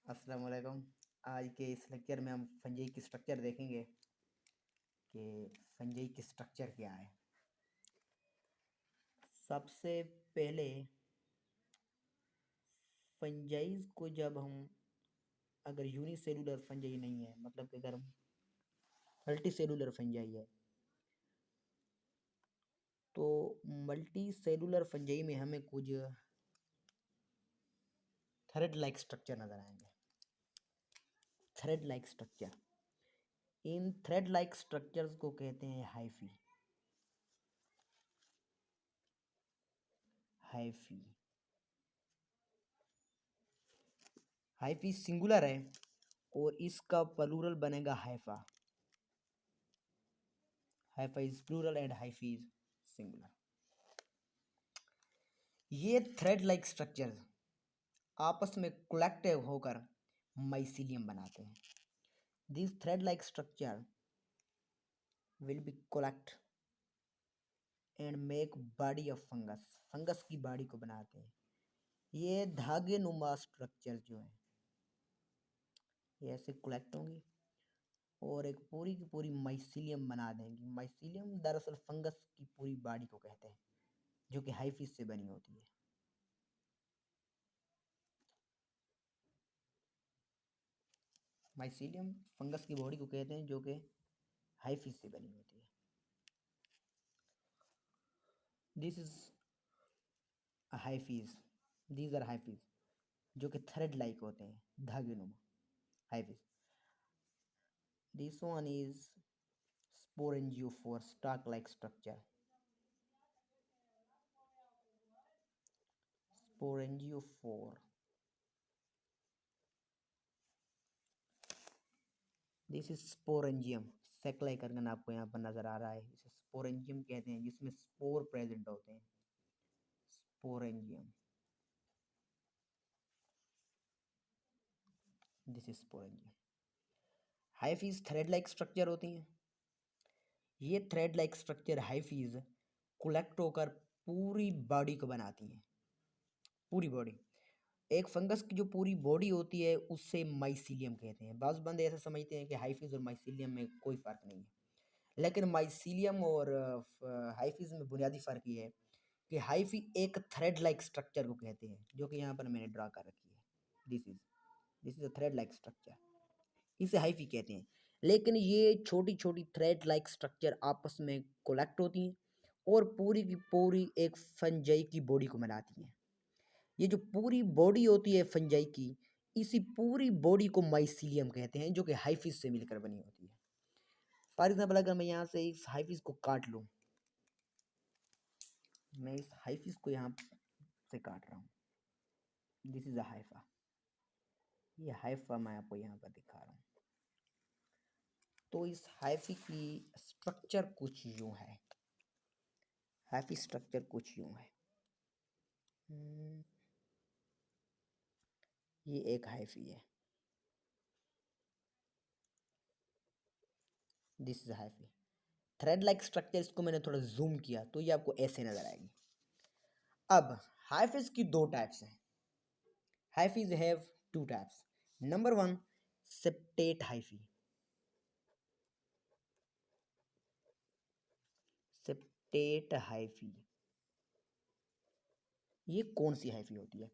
अस्सलाम वालेकुम। आज के इस लेक्चर में हम फंजाई की स्ट्रक्चर देखेंगे कि फंजाई की स्ट्रक्चर क्या है। सबसे पहले फंजाइज को जब हम अगर यूनिसेलुलर फंजाई नहीं है, मतलब कि अगर मल्टी सेलुलर फंजाई है, तो मल्टी सेलुलर फंजाई में हमें कुछ थ्रेड लाइक स्ट्रक्चर नज़र आएंगे। थ्रेड लाइक स्ट्रक्चर, इन थ्रेड लाइक स्ट्रक्चर्स को कहते हैं हाइफी। हाइफी हाइफी सिंगुलर है और इसका प्लूरल बनेगा hypha. Hypha is plural and hyphae is singular. ये थ्रेड लाइक स्ट्रक्चर्स आपस में कलेक्टिव होकर माइसीलियम बनाते हैं। This thread like structure will be collect and make body of fungus. Fungus की बॉडी को बनाते हैं। ये धागे नुमा स्ट्रक्चर जो है ये ऐसे कलेक्ट होंगी और एक पूरी की पूरी माइसीलियम बना देंगी। माइसीलियम दरअसल फंगस की पूरी बॉडी को कहते हैं, जो कि हाइफिस से बनी होती है। माइसीलियम फंगस की बॉडी को कहते हैं जो कि हाइफिस से बनी होती है। This is hyphae, these are hyphae जो कि थ्रेड लाइक होते हैं, धागे नुमा hyphae. This one is sporangiophore, stalk like structure. Sporangiophore, this is sporangium. सेक्लाई करके आपको यहाँ पर नजर आ रहा है, इसे स्पोरेंजियम कहते हैं, जिसमें स्पोर प्रेजेंट होते हैं। Sporangium, this is sporangium. Hyphae thread like structure होती हैं। ये thread like structure hyphae collect होकर पूरी बॉडी को बनाती हैं। पूरी बॉडी, एक फंगस की जो पूरी बॉडी होती है उससे माइसीलियम कहते हैं। बाज़ बंदे ऐसे समझते हैं कि हाइफिस और माइसीलियम में कोई फ़र्क नहीं है, लेकिन माइसीलियम और हाइफिस में बुनियादी फ़र्क ये है कि हाइफी एक थ्रेड लाइक स्ट्रक्चर को कहते हैं, जो कि यहाँ पर मैंने ड्रा कर रखी है। This is a thread like structure, इसे हाइफी कहते हैं। लेकिन ये छोटी छोटी थ्रेड लाइक स्ट्रक्चर आपस में कोलेक्ट होती हैं और पूरी की पूरी एक फंजाई की बॉडी को बनाती हैं। ये जो पूरी बॉडी होती है फंजाई की, इसी पूरी बॉडी को माइसीलियम कहते हैं, जो कि हाइफिस से मिलकर बनी होती है। फॉर एग्जाम्पल, अगर मैं यहाँ से इस हाइफिस को काट लूँ, मैं इस हाइफिस को यहाँ से काट रहा हूँ, दिस इज अ हाइफा। ये हाइफा मैं आपको यहाँ पर दिखा रहा हूँ। तो इस हाइफी की स्ट्रक्चर कुछ यूं है। हाइफी स्ट्रक्चर कुछ यूं है। ये एक हाइफी है, this is hyphae. Thread like structure, इसको मैंने थोड़ा जूम किया तो ये आपको ऐसे नजर आएगी। अब हाइफिस की दो टाइप्स हैं। Hyphae have two types. Number one, septate hyphae. Septate hyphae, ये कौन सी हाइफी होती है?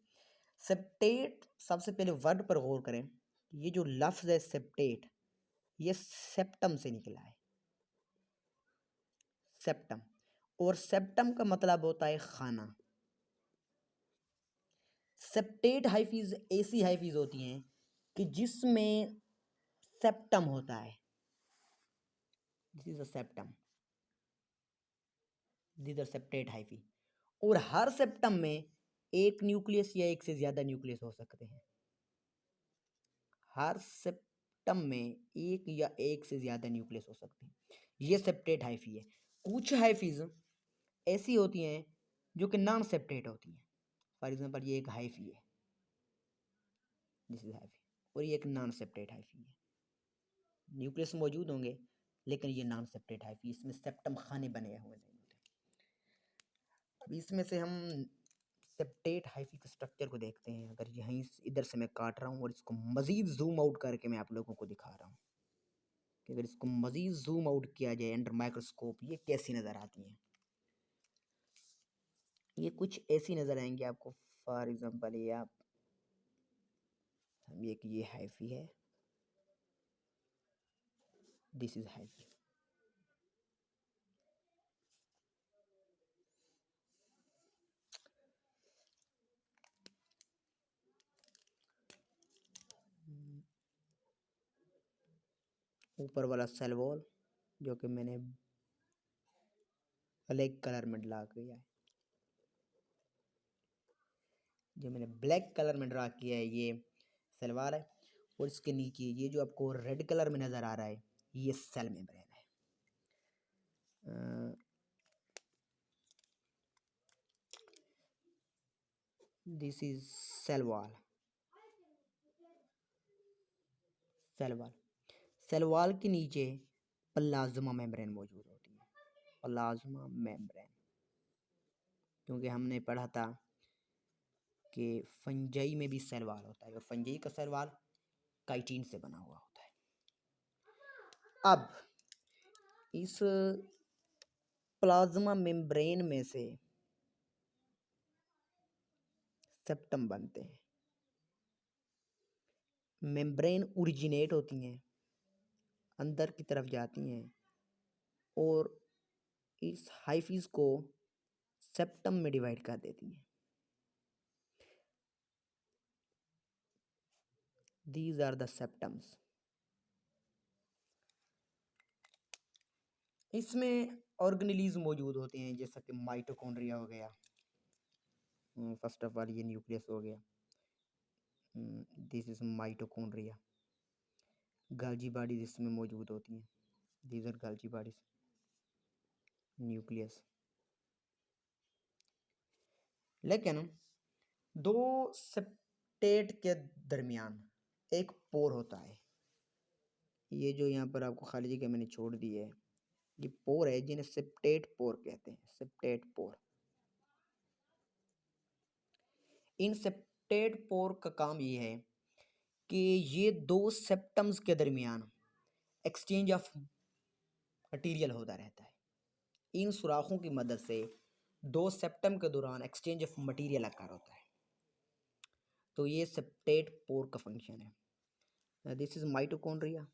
सेप्टेट, सबसे पहले वर्ड पर गौर करें। ये जो लफ्ज है सेप्टेट, ये सेप्टम से निकला है। सेप्टम, और सेप्टम का मतलब होता है खाना। सेप्टेट हाइफीज ऐसी हाइफीज होती हैं कि जिसमें सेप्टम होता है। This is a septum, this are septate hyphae. और हर सेप्टम में एक न्यूक्लियस या एक से ज्यादा न्यूक्लियस हो सकते हैं। हर सेप्टम में एक या एक से ज्यादा न्यूक्लियस हो सकते हैं। ये सेप्टेट हाइफी है। कुछ हाइफीज ऐसी होती हैं जो कि नॉन सेप्टेट होती हैं। फॉर एग्जांपल, ये एक हाइफी है, दिस इज हाइफी, और ये एक नॉन सेप्टेट हाइफी है। न्यूक्लियस मौजूद होंगे लेकिन ये नॉन सेप्टेट हाइफी, इसमें सेप्टम खाने बने हुए नहीं होते। अब इसमें से हम सेप्टेट हाइफी के स्ट्रक्चर को देखते हैं। अगर यहीं इधर से मैं काट रहा हूँ और इसको मज़ीद जूम आउट करके मैं आप लोगों को दिखा रहा हूँ कि अगर इसको मज़ीद जूम आउट किया जाए अंडर माइक्रोस्कोप, ये कैसी नज़र आती हैं। ये कुछ ऐसी नज़र आएंगी आपको। फॉर एग्ज़ाम्पल ये आप ये कि ये हाइफी है, दिस इज़ हाइफी। ऊपर वाला सेल वॉल जो कि मैंने ब्लैक कलर में ड्रा किया है, जो मैंने ब्लैक कलर में ड्रा किया है, ये सलवार है। और इसके नीचे ये जो आपको रेड कलर में नज़र आ रहा है, ये सेल मेम्ब्रेन है। This is cell wall. Cell wall के नीचे प्लाज्मा मेम्ब्रेन मौजूद होती है। प्लाज्मा मेम्ब्रेन, क्योंकि हमने पढ़ा था कि फंजाई में भी सेल वॉल होता है और फंजाई का सेल वॉल काइटिन से बना हुआ होता है। अब इस प्लाज्मा मेम्ब्रेन में से सेप्टम बनते हैं। मेम्ब्रेन ओरिजिनेट होती हैं, अंदर की तरफ जाती हैं और इस हाइफीज को सेप्टम में डिवाइड कर देती हैं। These are the septums. इसमें ऑर्गेनेलीज मौजूद होते हैं, जैसा कि माइटोकॉन्ड्रिया हो गया। फर्स्ट ऑफ ऑल ये न्यूक्लियस हो गया, this is mitochondria. Golgi bodies इसमें मौजूद होती हैं, these are Golgi bodies. Nucleus. लेकिन दो सेप्टेट के दरमियान एक पोर होता है। ये जो यहाँ पर आपको खाली जगह मैंने छोड़ दी है, ये पोर है जिन्हें सेप्टेट पोर कहते हैं। सेप्टेट पोर। इन सेप्टेट पोर का काम ये है कि ये दो सेप्टम्स के दरमियान एक्सचेंज ऑफ मटीरियल होता रहता है। इन सुराखों की मदद से दो सेप्टम के दौरान एक्सचेंज ऑफ मटीरियल अकार होता है। तो ये सेप्टेट पोर का फंक्शन है। This is mitochondria.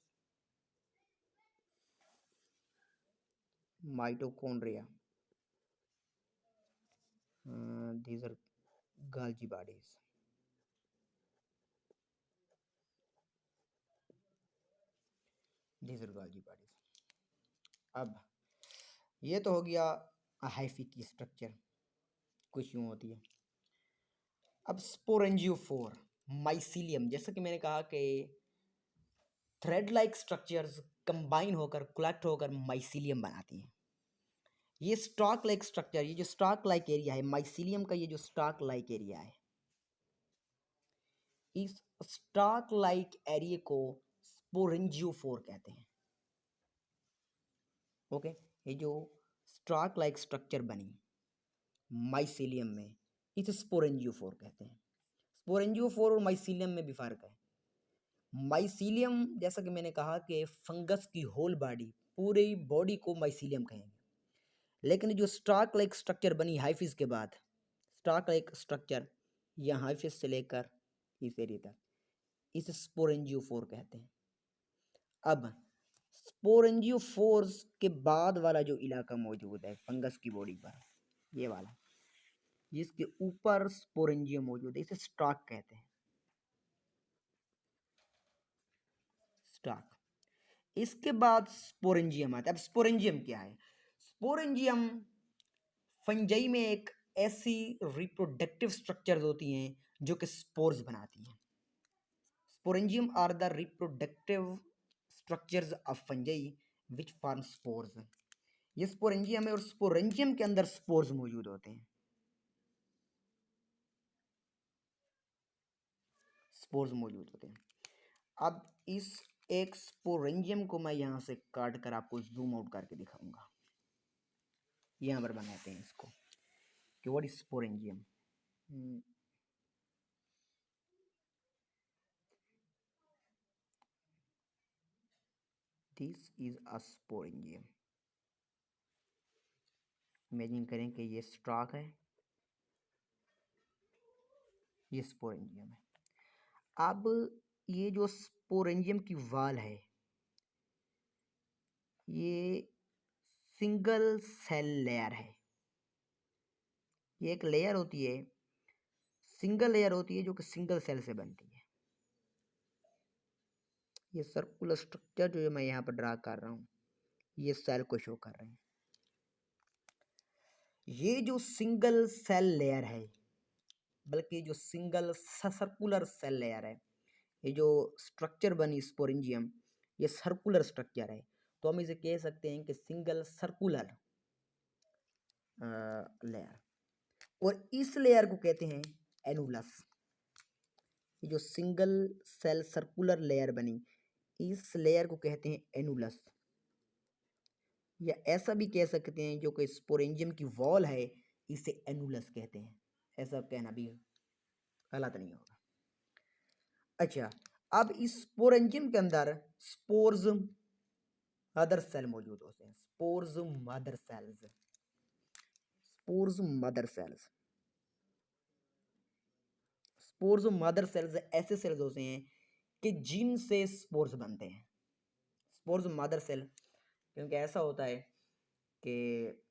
Mitochondria, these are Golgi bodies. These are Golgi bodies. अब ये तो हो गया हाइफी की स्ट्रक्चर, कुछ यूँ होती है। अब स्पोरेंजियोफोर माइसीलियम, जैसा कि मैंने कहा कि थ्रेड लाइक स्ट्रक्चर्स कंबाइन होकर कलेक्ट होकर माइसीलियम बनाती हैं। ये स्टॉक लाइक स्ट्रक्चर, ये जो स्टॉक लाइक एरिया है माइसीलियम का, ये जो स्टॉक लाइक एरिया है, इस स्टॉक लाइक एरिया को स्पोरेंजियोफोर कहते हैं। ओके, ये जो स्टॉक लाइक स्ट्रक्चर बनी माइसीलियम में, इसे स्पोरेंजियोफोर कहते हैं। स्पोरेंजियोफोर और माइसीलियम में भी फर्क है। माइसीलियम, जैसा कि मैंने कहा कि फंगस की होल बॉडी, पूरी बॉडी को माइसीलियम कहेंगे। लेकिन जो स्टॉक लाइक स्ट्रक्चर बनी हाइफिस के बाद, स्टॉक लाइक स्ट्रक्चर यहाँ हाइफिस से लेकर इस एरिया तक, इसे स्पोरेंजियोफोर कहते हैं। अब स्पोरेंजियोफोर्स के बाद वाला जो इलाका मौजूद है फंगस की बॉडी पर, ये वाला, जिसके ऊपर स्पोरेंजियम मौजूद है, इसे स्टॉक कहते हैं। स्टॉक। इसके बाद स्पोरेंजियम आता है। अब स्पोरेंजियम क्या है? स्पोरेंजियम फंजाई में एक ऐसी रिप्रोडक्टिव स्ट्रक्चर्स होती हैं जो कि स्पोर्स बनाती हैं। Sporangium are the reproductive structures of fungi which form spores. ये स्पोरेंजियम है और स्पोरेंजियम के अंदर स्पोर्स मौजूद होते हैं। स्पोर्स मौजूद होते हैं। अब इस एक स्पोरेंजियम को मैं यहाँ से काट कर आपको जूम आउट करके दिखाऊंगा। यहाँ पर बनाते हैं इसको कि what is sporangium. Hmm, this is a sporangium. Imagine करें कि ये स्टॉक है, ये स्पोरेंजियम है। अब ये जो स्पोरेंजियम की वाल है, ये सिंगल सेल लेयर है। ये एक लेयर होती है, सिंगल लेयर होती है, जो कि सिंगल सेल से बनती है। ये सर्कुलर स्ट्रक्चर जो मैं यहाँ पर ड्रा कर रहा हूँ, ये सेल को शो कर रहे हैं। ये जो सिंगल सेल लेयर है, बल्कि जो सिंगल सर्कुलर सेल लेयर है, ये जो स्ट्रक्चर बनी स्पोरेंजियम, ये सर्कुलर स्ट्रक्चर है। तो हम इसे कह सकते हैं कि सिंगल सर्कुलर लेयर। और इस लेयर को कहते हैं एनुलस। ये जो सिंगल सेल सर्कुलर लेयर बनी, इस लेयर को कहते हैं एनुलस। या ऐसा भी कह सकते हैं, जो कि स्पोरेंजियम की वॉल है, इसे एनुलस कहते हैं। ऐसा कहना भी गलत नहीं होगा। अच्छा, अब इस स्पोरेंजियम के अंदर स्पोर्स मदर सेल मौजूद होते हैं। Spores mother sales, spores mother sales. Spores mother sales ऐसे सेल्स होते हैं कि जिनसे स्पोर्स बनते हैं। स्पोर्स मदर सेल, क्योंकि ऐसा होता है कि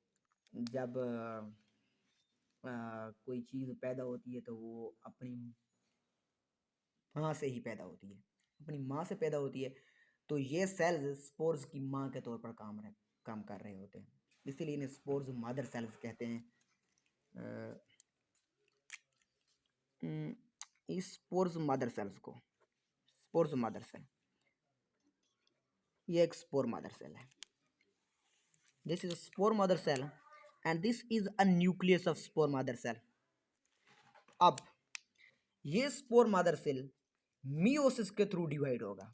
जब कोई चीज़ पैदा होती है तो वो अपनी माँ से ही पैदा होती है, अपनी माँ से पैदा होती है। तो ये सेल्स स्पोर्स की माँ के तौर पर काम कर रहे होते हैं, इसीलिए इन्हें स्पोर्स मदर सेल्स कहते हैं। इस स्पोर्स मदर सेल्स को, स्पोर्स मदर सेल, ये एक स्पोर मदर सेल है। This is spore mother cell and this is a nucleus of spore mother cell. अब ये स्पोर मदर सेल मियोसिस के थ्रू डिवाइड होगा,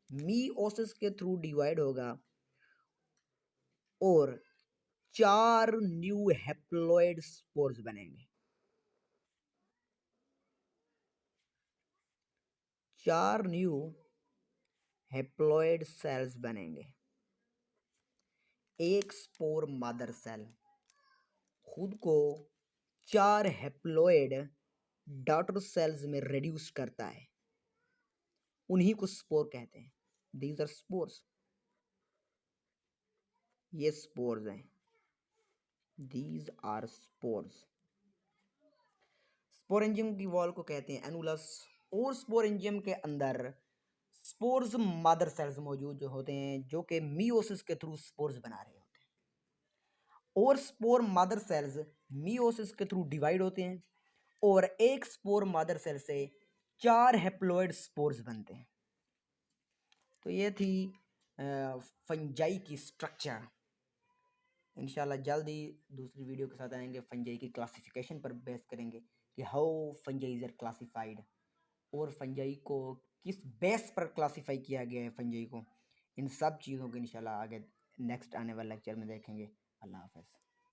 मियोसिस के थ्रू डिवाइड होगा और 4 न्यू हैप्लॉइड स्पोर्स बनेंगे। 4 न्यू हैप्लॉइड सेल्स बनेंगे। एक स्पोर मदर सेल खुद को 4 हैप्लॉइड डॉटर सेल्स में रिड्यूस करता है, उन्हीं को स्पोर कहते हैं। दीज आर स्पोर्स, ये स्पोर्स हैं, दीज आर स्पोर्स। स्पोरेंजियम की वॉल को कहते हैं एनुलस। और स्पोरेंजियम के अंदर स्पोर्स मदर सेल्स मौजूद जो होते हैं, जो कि मियोसिस के थ्रू स्पोर्स बना रहे होते हैं। और स्पोर मदर सेल्स मियोसिस के थ्रू डिवाइड होते हैं और एक स्पोर मदर सेल से 4 हैप्लॉइड स्पोर्स बनते हैं। तो ये थी फंजाई की स्ट्रक्चर। इंशाल्लाह जल्द ही दूसरी वीडियो के साथ आएंगे, फंजाई की क्लासिफिकेशन पर बेस करेंगे कि हाउ फंजाई आर क्लासिफाइड, और फंजाई को किस बेस पर क्लासिफाई किया गया है फंजाई को। इन सब चीज़ों को इंशाल्लाह आगे नेक्स्ट आने वाले लेक्चर में देखेंगे। अल्लाह हाफ़िज़।